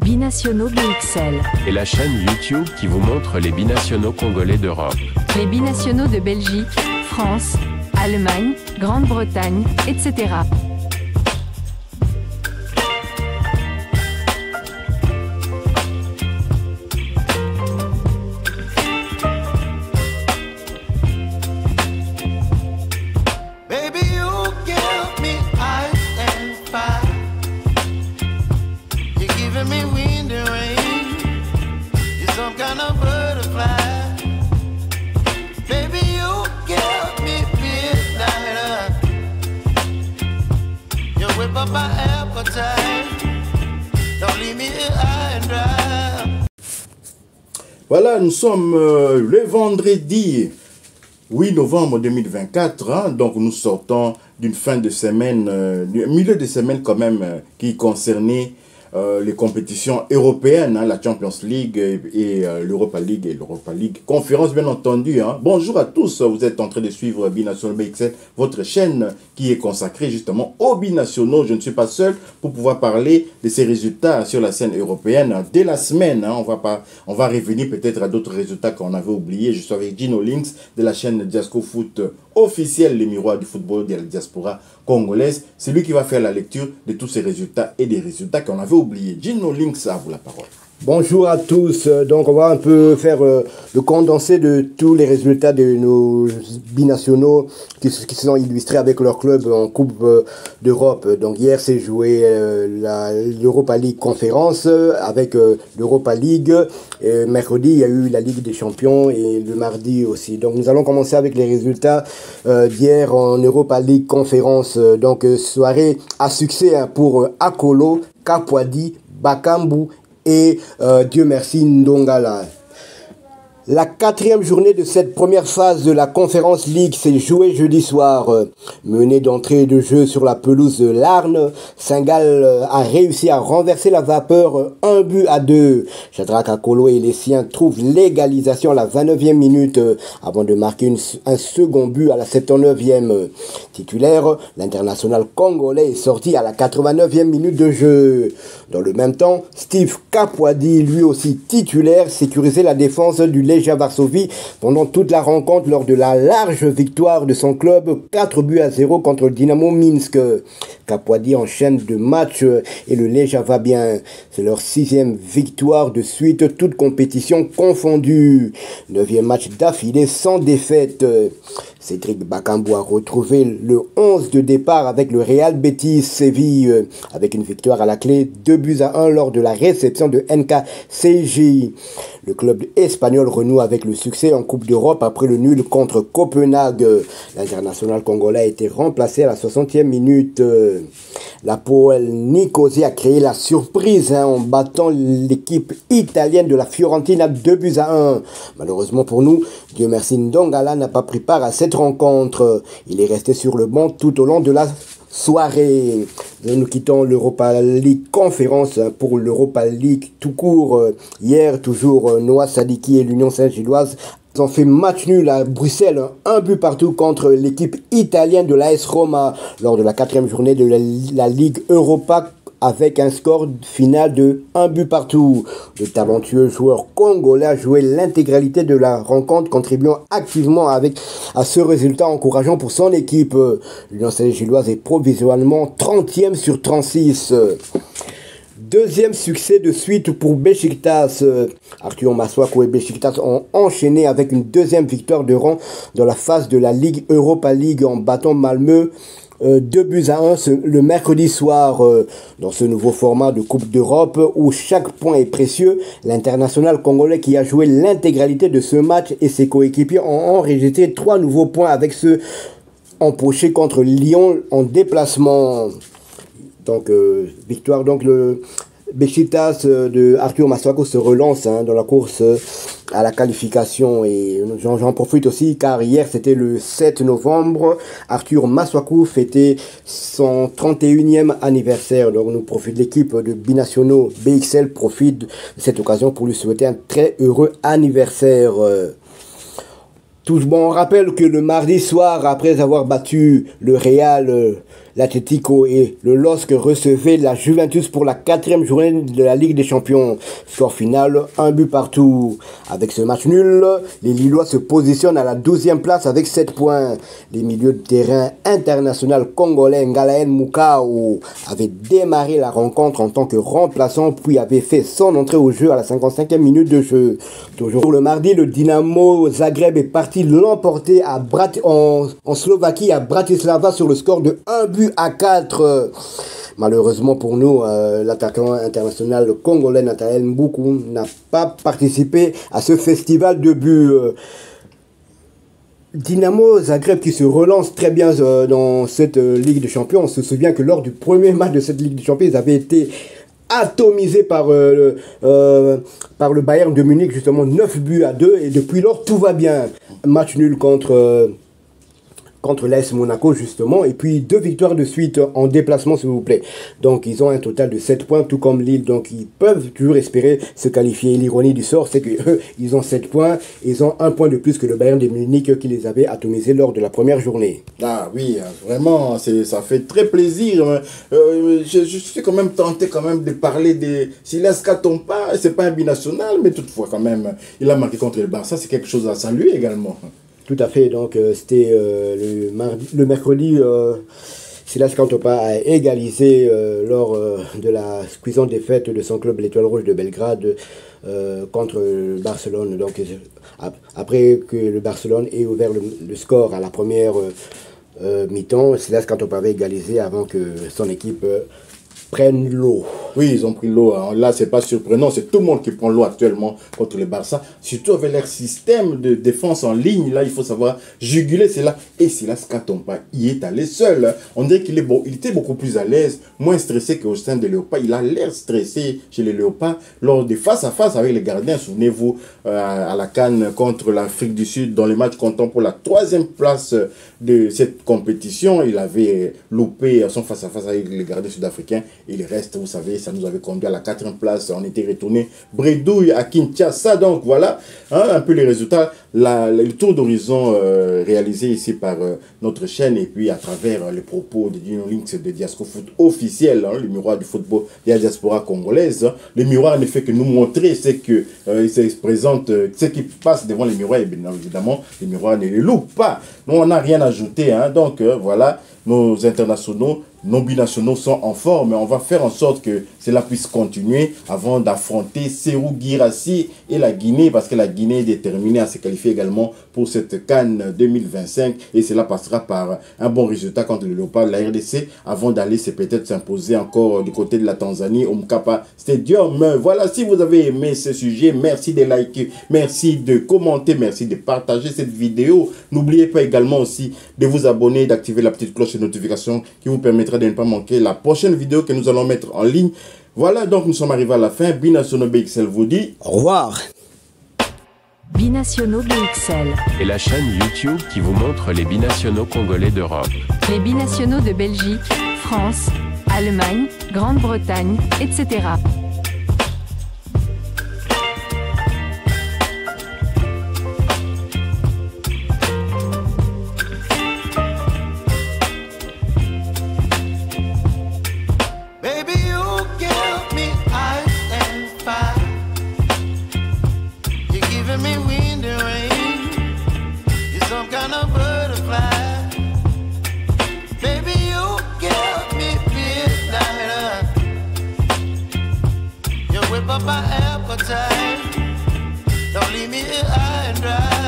Binationaux BXL. Et la chaîne YouTube qui vous montre les binationaux congolais d'Europe. Les binationaux de Belgique, France, Allemagne, Grande-Bretagne, etc. Voilà, nous sommes le vendredi 8 novembre 2024, hein, donc nous sortons d'une fin de semaine, du milieu de semaine quand même, qui concernait les compétitions européennes, hein, la Champions League et l'Europa League conférence bien entendu. Hein. Bonjour à tous, vous êtes en train de suivre Binationaux BXL, votre chaîne qui est consacrée justement aux binationaux. Je ne suis pas seul pour pouvoir parler de ces résultats sur la scène européenne dès la semaine. Hein. On va revenir peut-être à d'autres résultats qu'on avait oubliés. Je suis avec Gino Links de la chaîne Diasco Foot officielle, les miroirs du football de la diaspora congolaise. C'est lui qui va faire la lecture de tous ces résultats et des résultats qu'on avait oubliés. Gino Links, à vous la parole. Bonjour à tous, donc on va un peu faire le condensé de tous les résultats de nos binationaux qui se sont illustrés avec leur club en Coupe d'Europe. Donc hier s'est joué l'Europa League conférence avec l'Europa League. Mercredi il y a eu la Ligue des Champions et le mardi aussi. Donc nous allons commencer avec les résultats d'hier en Europa League conférence. Donc soirée à succès pour Akolo, Kapwadi, Bakambu et Dieu merci Ndongala. La quatrième journée de cette première phase de la Conférence League s'est jouée jeudi soir. Menée d'entrée de jeu sur la pelouse de Larne, Saint-Gall a réussi à renverser la vapeur 1-2. Shadrack Akolo et les siens trouvent l'égalisation à la 29e minute avant de marquer un second but à la 79e. Titulaire, l'international congolais est sorti à la 89e minute de jeu. Dans le même temps, Steve Kapwadi, lui aussi titulaire, sécurisait la défense du Legia Varsovie pendant toute la rencontre lors de la large victoire de son club 4-0 contre le Dynamo Minsk. Kapwadi enchaîne deux matchs et le Legia va bien. C'est leur 6e victoire de suite, toute compétition confondue. 9e match d'affilée sans défaite. Cédric Bakambu a retrouvé le 11 de départ avec le Real Betis Séville avec une victoire à la clé 2-1 lors de la réception de NKCJ. Le club espagnol renoue avec le succès en Coupe d'Europe après le nul contre Copenhague. L'international congolais a été remplacé à la 60e minute. La Poel Nicosia a créé la surprise en battant l'équipe italienne de la Fiorentina 2-1. Malheureusement pour nous, Dieu merci Ndongala n'a pas pris part à cette rencontre. Il est resté sur le banc tout au long de la soirée. Nous quittons l'Europa League conférence pour l'Europa League tout court. Hier, toujours, Noah Sadiki et l'Union Saint-Gilloise ont fait match nul à Bruxelles, un but partout contre l'équipe italienne de l'AS Roma lors de la 4e journée de la Ligue Europa avec un score final de 1 but partout. Le talentueux joueur congolais a joué l'intégralité de la rencontre, contribuant activement à ce résultat encourageant pour son équipe. L'Union Saint-Gilloise est provisoirement 30e sur 36. Deuxième succès de suite pour Beşiktaş. Arthur Masuaku et Beşiktaş ont enchaîné avec une deuxième victoire de rang dans la phase de la Ligue Europa League en battant Malmö 2-1 le mercredi soir. Dans ce nouveau format de Coupe d'Europe où chaque point est précieux, l'international congolais qui a joué l'intégralité de ce match et ses coéquipiers ont enregistré 3 nouveaux points avec ceux empochés contre Lyon en déplacement. Donc victoire, donc le Beşiktaş de Arthur Masuaku se relance dans la course à la qualification. Et j'en profite aussi car hier c'était le 7 novembre. Arthur Masuaku fêtait son 31e anniversaire. Donc l'équipe de binationaux BXL profite de cette occasion pour lui souhaiter un très heureux anniversaire. Tout bon, on rappelle que le mardi soir, après avoir battu le Real l'Atlético et le LOSC recevaient la Juventus pour la 4e journée de la Ligue des Champions. Score final, 1 but partout. Avec ce match nul, les Lillois se positionnent à la 12e place avec 7 points. Les milieux de terrain international congolais Ngalaen Moukao avait démarré la rencontre en tant que remplaçant puis avait fait son entrée au jeu à la 55e minute de jeu. Toujours le mardi, le Dynamo Zagreb est parti l'emporter en Slovaquie à Bratislava sur le score de 1 but à 4. Malheureusement pour nous, l'attaquant international congolais Nathanaël Mboukou n'a pas participé à ce festival de buts. Dynamo Zagreb qui se relance très bien dans cette Ligue des Champions. On se souvient que lors du premier match de cette Ligue des Champions, ils avaient été atomisés par le Bayern de Munich, justement 9 buts à 2. Et depuis lors, tout va bien. Match nul contre l'AS Monaco justement, et puis 2 victoires de suite en déplacement s'il vous plaît. Donc ils ont un total de 7 points tout comme Lille, donc ils peuvent toujours espérer se qualifier. L'ironie du sort c'est que ils ont 7 points, ils ont 1 point de plus que le Bayern de Munich qui les avait atomisés lors de la première journée. Ah oui, vraiment, ça fait très plaisir. Je suis quand même tenté de parler de Silas Katompa, c'est pas un binational, mais toutefois quand même, il a marqué contre le Barça, c'est quelque chose à saluer également. Tout à fait, donc c'était le mercredi, Silas Katompa a égalisé lors de la cuisante défaite de son club l'Étoile Rouge de Belgrade contre le Barcelone. Donc après que le Barcelone ait ouvert le score à la première mi-temps, Silas Katompa avait égalisé avant que son équipe prennent l'eau. Oui, ils ont pris l'eau. Là, c'est pas surprenant. C'est tout le monde qui prend l'eau actuellement contre le Barça. Surtout avec leur système de défense en ligne. Là, il faut savoir juguler cela. Et Silas Katompa y est allé seul. On dirait qu'il était beaucoup plus à l'aise, moins stressé qu'au sein des Léopards. Il a l'air stressé chez les Léopards lors des face-à-face avec les gardiens. Souvenez-vous, à la CAN contre l'Afrique du Sud, dans les matchs comptant pour la 3e place de cette compétition. Il avait loupé son face-à-face avec les gardiens sud-africains. Et le reste, vous savez, ça nous avait conduit à la 4e place. On était retourné bredouille à Kinshasa. Donc voilà, un peu les résultats. Le tour d'horizon réalisé ici par notre chaîne et puis à travers les propos de Dino Links de Diasco Foot officiel, le miroir du football de la diaspora congolaise. Le miroir ne fait que nous montrer ce que se présente, ce qui passe devant les miroirs. Et bien évidemment, les miroirs ne les loupent pas. Nous, on n'a rien ajouté. Donc voilà, nos internationaux, nos binationaux sont en forme. On va faire en sorte que cela puisse continuer avant d'affronter Serhou Guirassy et la Guinée, parce que la Guinée est déterminée à se qualifier également pour cette CAN 2025 et cela passera par un bon résultat contre le Léopard de la RDC avant d'aller peut-être s'imposer encore du côté de la Tanzanie au Mkapa Stadium. Voilà, si vous avez aimé ce sujet, merci de liker, merci de commenter, merci de partager cette vidéo. N'oubliez pas également aussi de vous abonner, d'activer la petite cloche de notification qui vous permettra de ne pas manquer la prochaine vidéo que nous allons mettre en ligne. Voilà, donc nous sommes arrivés à la fin. Binationaux BXL vous dit au revoir. Binationaux BXL. Et la chaîne YouTube qui vous montre les binationaux congolais d'Europe. Les binationaux de Belgique, France, Allemagne, Grande-Bretagne, etc. My appetite, don't leave me here high and dry.